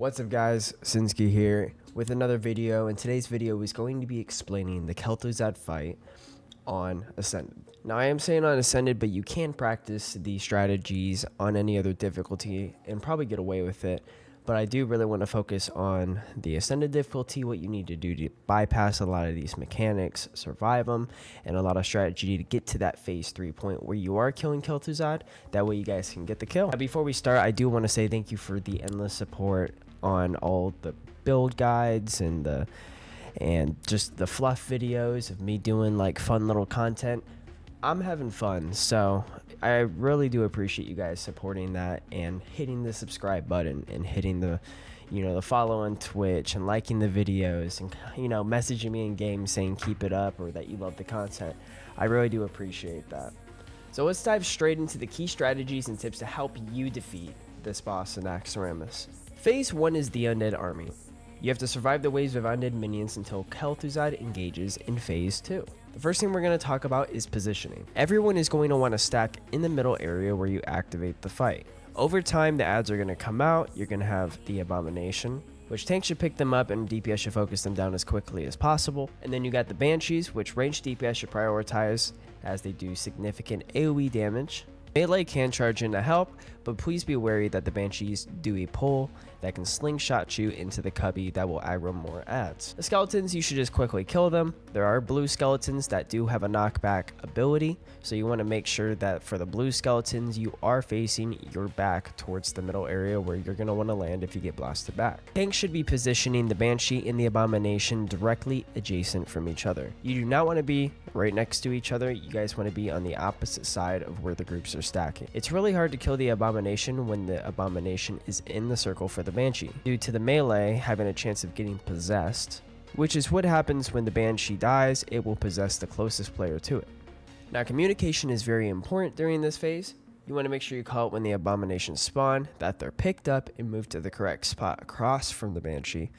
What's up guys, Sinski here with another video, and today's video is going to be explaining the Kel'Thuzad fight on Ascended. Now I am saying on Ascended, but you can practice these strategies on any other difficulty and probably get away with it, but I do really want to focus on the Ascended difficulty, what you need to do to bypass a lot of these mechanics, survive them, and a lot of strategy to get to that phase 3 point where you are killing Kel'Thuzad. That way you guys can get the kill. Now, before we start, I do want to say thank you for the endless support on all the build guides and just the fluff videos of me doing like fun little content. I'm having fun, so I really do appreciate you guys supporting that and hitting the subscribe button and hitting the the follow on Twitch and liking the videos and messaging me in game saying keep it up or that you love the content. I really do appreciate that. So let's dive straight into the key strategies and tips to help you defeat this boss in naxxramas. Phase 1 is the Undead Army. You have to survive the waves of undead minions until Kel'Thuzad engages in Phase 2. The first thing we're going to talk about is positioning. Everyone is going to want to stack in the middle area where you activate the fight. Over time, the adds are going to come out. You're going to have the Abomination, which tanks should pick them up and DPS should focus them down as quickly as possible. And then you got the Banshees, which range DPS should prioritize as they do significant AoE damage. Melee can charge in to help, but please be wary that the Banshees do a pull that can slingshot you into the cubby that will aggro more adds. The skeletons, you should just quickly kill them. There are blue skeletons that do have a knockback ability, so you want to make sure that for the blue skeletons you are facing your back towards the middle area where you're going to want to land if you get blasted back. Tanks should be positioning the Banshee and the Abomination directly adjacent from each other. You do not want to be right next to each other. You guys want to be on the opposite side of where the groups are stacking. It's really hard to kill the Abomination when the Abomination is in the circle for the Banshee, due to the melee having a chance of getting possessed, which is what happens when the Banshee dies. It will possess the closest player to it. Now, communication is very important during this phase. You want to make sure you call it when the Abominations spawn, that they're picked up and moved to the correct spot across from the Banshee.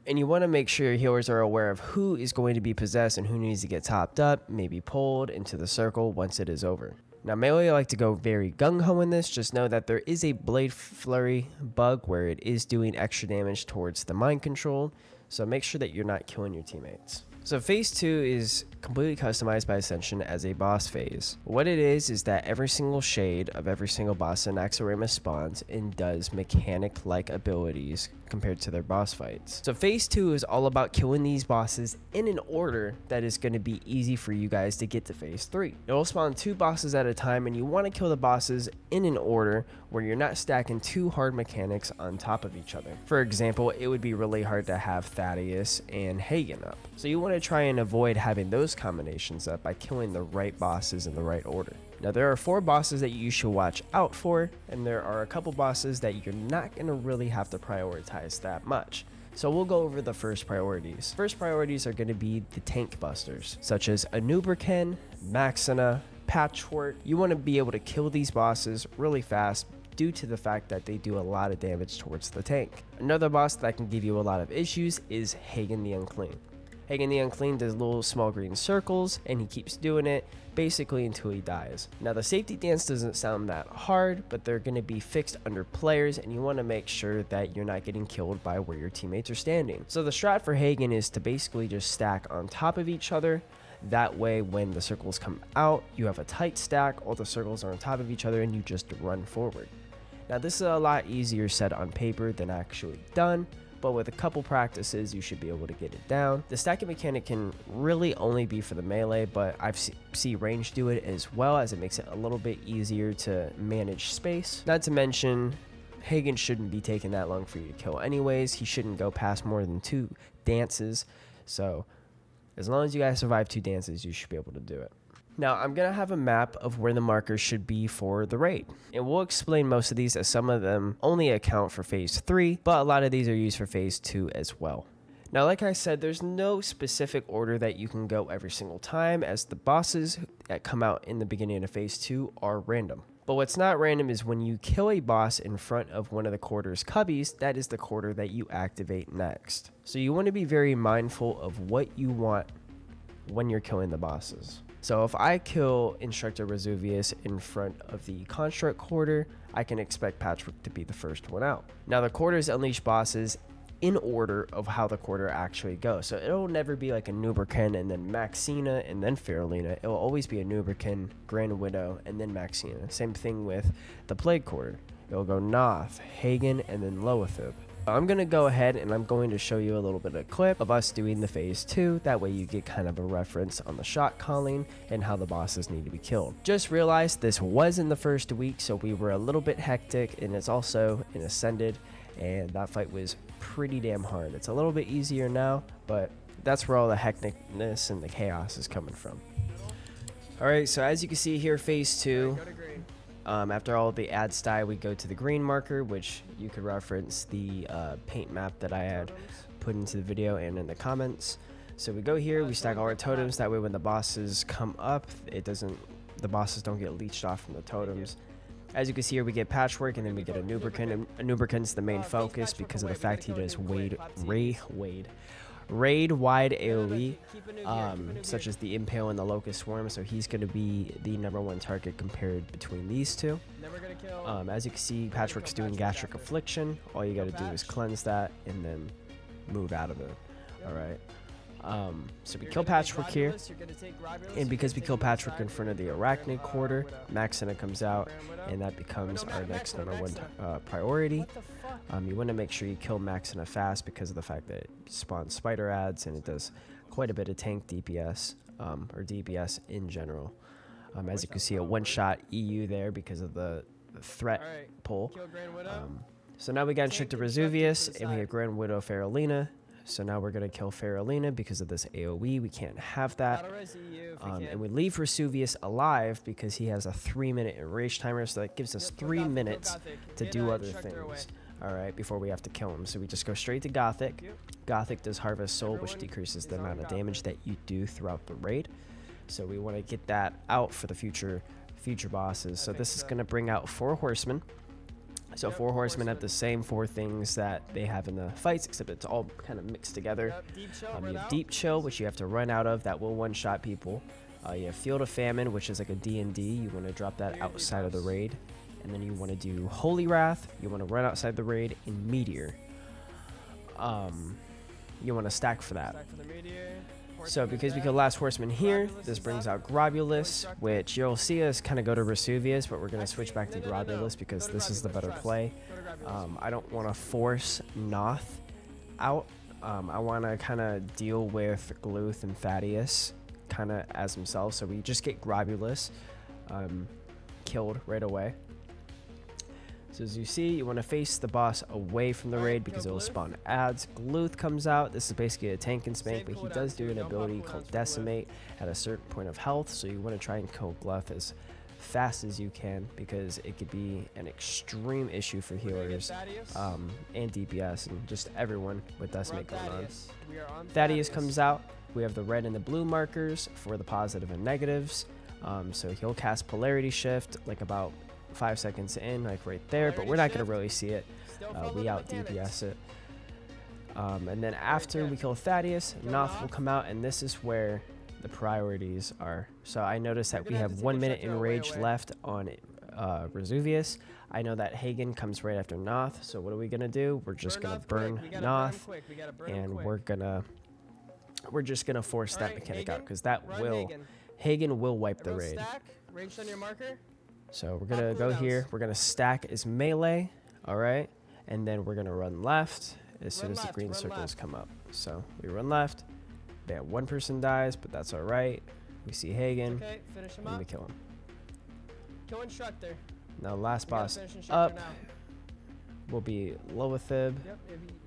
And you want to make sure your healers are aware of who is going to be possessed and who needs to get topped up, maybe pulled into the circle once it is over. Now, melee like to go very gung-ho in this. Just know that there is a Blade Flurry bug where it is doing extra damage towards the mind control, so make sure that you're not killing your teammates. So phase 2 is completely customized by Ascension as a boss phase. What it is that every single shade of every single boss in naxxramas spawns and does mechanic-like abilities compared to their boss fights. So phase 2 is all about killing these bosses in an order that is going to be easy for you guys to get to phase 3. It will spawn 2 bosses at a time, and you want to kill the bosses in an order where you're not stacking 2 hard mechanics on top of each other. For example, it would be really hard to have Thaddeus and Hagen up. So you want to try and avoid having those combinations up by killing the right bosses in the right order. Now, there are 4 bosses that you should watch out for, and there are a couple bosses that you're not going to really have to prioritize that much. So we'll go over the first priorities. First priorities are going to be the tank busters, such as Anubraken, Maxina, Patchwork. You want to be able to kill these bosses really fast due to the fact that they do a lot of damage towards the tank. Another boss that can give you a lot of issues is Hagen the Unclean. Hagen the Unclean does little small green circles, and he keeps doing it basically until he dies. Now, the safety dance doesn't sound that hard, but they're going to be fixed under players, and you want to make sure that you're not getting killed by where your teammates are standing. So the strat for Hagen is to basically just stack on top of each other. That way, when the circles come out, you have a tight stack, all the circles are on top of each other, and you just run forward. Now, this is a lot easier said on paper than actually done, but with a couple practices, you should be able to get it down. The stacking mechanic can really only be for the melee, but I've seen range do it as well, as it makes it a little bit easier to manage space. Not to mention, Hagen shouldn't be taking that long for you to kill anyways. He shouldn't go past more than 2 dances, so as long as you guys survive 2 dances, you should be able to do it. Now, I'm going to have a map of where the markers should be for the raid, and we'll explain most of these, as some of them only account for phase 3, but a lot of these are used for phase 2 as well. Now, like I said, there's no specific order that you can go every single time, as the bosses that come out in the beginning of phase 2 are random. But what's not random is when you kill a boss in front of one of the quarter's cubbies, that is the quarter that you activate next. So you want to be very mindful of what you want when you're killing the bosses. So if I kill Instructor Resuvius in front of the Construct Quarter, I can expect Patchwork to be the first one out. Now the Quarters unleash bosses in order of how the quarter actually goes. So it'll never be like a Nuberkin and then Maxina and then Faralina. It will always be a Nuberkin, Grand Widow, and then Maxina. Same thing with the Plague Quarter. It'll go Noth, Hagen, and then Loathib. I'm going to go ahead and I'm going to show you a little bit of a clip of us doing the phase 2. That way you get kind of a reference on the shot calling and how the bosses need to be killed. Just realized this was in the first week, so we were a little bit hectic, and it's also in Ascended, and that fight was pretty damn hard. It's a little bit easier now, but that's where all the hecticness and the chaos is coming from. Alright, so as you can see here, phase 2. After all the ads die, we go to the green marker, which you could reference the paint map that I had put into the video and in the comments. So we go here, we stack all our totems, that way when the bosses come up, the bosses don't get leached off from the totems. As you can see here, we get Patchwork, and then we get a Nuberkin. And a Nuberkin's the main focus because of the fact he does raid-wide AoE, such as the Impale and the Locust Swarm, so he's going to be the #1 target compared between these two. As you can see, Patchwork's doing Gastric Affliction. All you got to do is cleanse that and then move out of it. Alright. So we kill Patchwork here, and because we kill Patchwork in front of the Arachnid Quarter, Maxina comes out, and that becomes our next #1 priority. You want to make sure you kill Maxina fast because of the fact that it spawns spider ads, and it does quite a bit of tank DPS, or DPS in general. As you can see, a one-shot EU there because of the threat pull. So now we got Instructor Resuvius, and we have Grand Widow Faralina. So now we're going to kill Faralina because of this AoE. We can't have that. And we leave Resuvius alive because he has a 3-minute enrage timer. So that gives us 3 minutes to do other things. Alright, before we have to kill him. So we just go straight to Gothic. Gothic does Harvest Soul, which decreases the amount of damage that you do throughout the raid. So we want to get that out for the future bosses. So this is going to bring out 4 Horsemen. So 4 Horsemen have the same 4 things that they have in the fights, except it's all kind of mixed together. You have Deep Chill, which you have to run out of. That will one-shot people. You have Field of Famine, which is like a D&D. You want to drop that outside of the raid. And then you want to do Holy Wrath. You want to run outside the raid in Meteor. You want to stack for that. So because we kill Last Horseman here, this brings out Globulus, which you'll see us kind of go to Resuvius, but we're going to switch back to Globulus because this is the better play. I don't want to force Noth out. I want to kind of deal with Gluth and Thaddeus kind of as himself, so we just get Globulus killed right away. So as you see, you want to face the boss away from the raid because it will spawn ads. Gluth comes out. This is basically a tank and spank, but he does do an ability called Decimate at a certain point of health. So you want to try and kill Gluth as fast as you can because it could be an extreme issue for healers and DPS and just everyone with Decimate going on. Thaddeus comes out. We have the red and the blue markers for the positive and negatives. So he'll cast Polarity Shift like about 5 seconds in, like right there, but we're not going to really see it. We out DPS it. And then after we kill Thaddeus, Noth will come out, and this is where the priorities are. So I noticed that we have 1 minute in rage left on Resuvius. I know that Hagen comes right after Noth, so what are we going to do? We're just going to burn Noth, and we're just going to force that mechanic out, because Hagen will wipe the raid. So we're going to go here, we're going to stack as melee, alright, and then we're going to run left as soon as the green circles come up. So we run left, bam, 1 person dies, but that's alright. We see Hagen, and we kill him. Kill Instructor. Now last boss up will be Loathib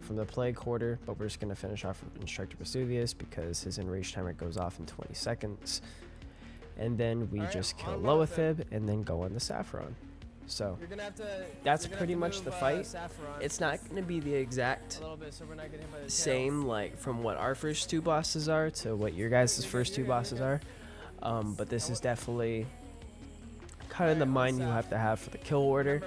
from the Plague Quarter, but we're just going to finish off with Instructor Resuvius because his enrage timer goes off in 20 seconds. And then we just kill Loathib and then go on the Saffron. So that's pretty much the fight. It's not going to be the exact same like from what our first 2 bosses are to what your guys' first 2 bosses are. But this is definitely kind of the mind you have to have for the kill order.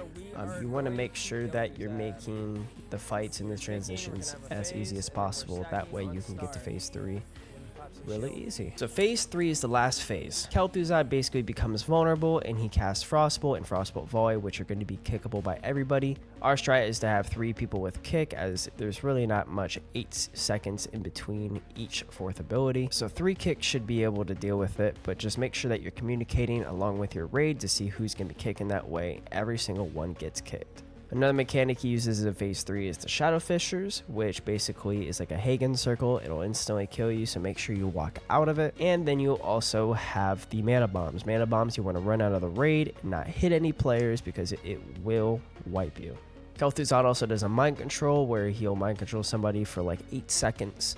You want to make sure that you're making the fights and the transitions as easy as possible. That way you can get to phase 3 really easy. So phase 3 is the last phase. Kel'Thuzad basically becomes vulnerable and he casts Frostbolt and Frostbolt Volley, which are going to be kickable by everybody. Our strat is to have 3 people with kick, as there's really not much 8 seconds in between each 4th ability. So 3 kicks should be able to deal with it, but just make sure that you're communicating along with your raid to see who's going to be kicking that way. Every single one gets kicked. Another mechanic he uses in phase 3 is the Shadow Fissures, which basically is like a Hagen circle. It'll instantly kill you, so make sure you walk out of it. And then you'll also have the Mana Bombs. Mana Bombs, you want to run out of the raid and not hit any players because it will wipe you. Kel'Thuzad also does a mind control where he'll mind control somebody for like 8 seconds.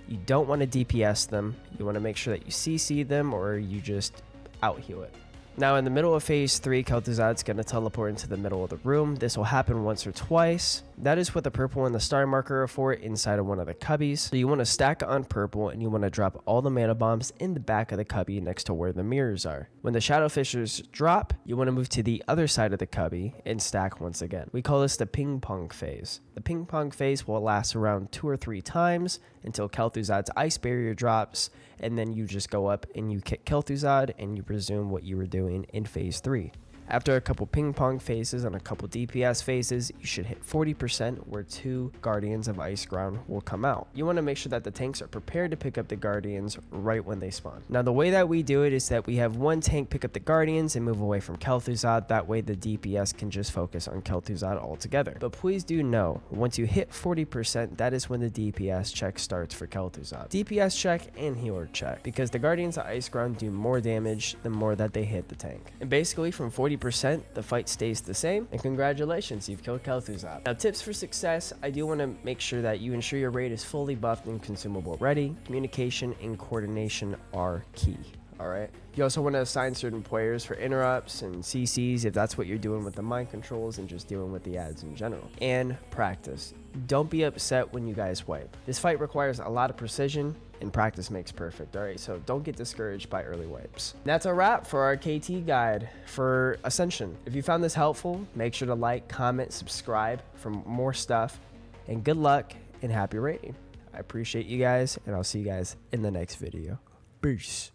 You don't want to DPS them. You want to make sure that you CC them or you just out heal it. Now in the middle of phase 3, Kel'Thuzad's going to teleport into the middle of the room. This will happen once or twice. That is what the purple and the star marker are for, inside of one of the cubbies. So you want to stack on purple and you want to drop all the mana bombs in the back of the cubby next to where the mirrors are. When the Shadow Fissures drop, you want to move to the other side of the cubby and stack once again. We call this the ping pong phase. The ping pong phase will last around 2 or 3 times until Kel'Thuzad's ice barrier drops, and then you just go up and you kick Kel'Thuzad and you resume what you were doing in phase 3. After a couple ping pong phases and a couple DPS phases, you should hit 40% where 2 Guardians of Iceground will come out. You want to make sure that the tanks are prepared to pick up the Guardians right when they spawn. Now the way that we do it is that we have one tank pick up the Guardians and move away from Kel'Thuzad. That way the DPS can just focus on Kel'Thuzad altogether. But please do know, once you hit 40%, that is when the DPS check starts for Kel'Thuzad. DPS check and healer check, because the Guardians of Iceground do more damage the more that they hit the tank. And basically from 40%, the fight stays the same, and congratulations, you've killed Kel'Thuzad. Now tips for success, I do want to make sure that you ensure your raid is fully buffed and consumable ready. Communication and coordination are key. Alright. You also want to assign certain players for interrupts and CCs if that's what you're doing with the mind controls and just dealing with the ads in general. And practice. Don't be upset when you guys wipe. This fight requires a lot of precision, and practice makes perfect. Alright, so don't get discouraged by early wipes. That's a wrap for our KT guide for Ascension. If you found this helpful, make sure to like, comment, subscribe for more stuff, and good luck and happy raiding. I appreciate you guys, and I'll see you guys in the next video. Peace.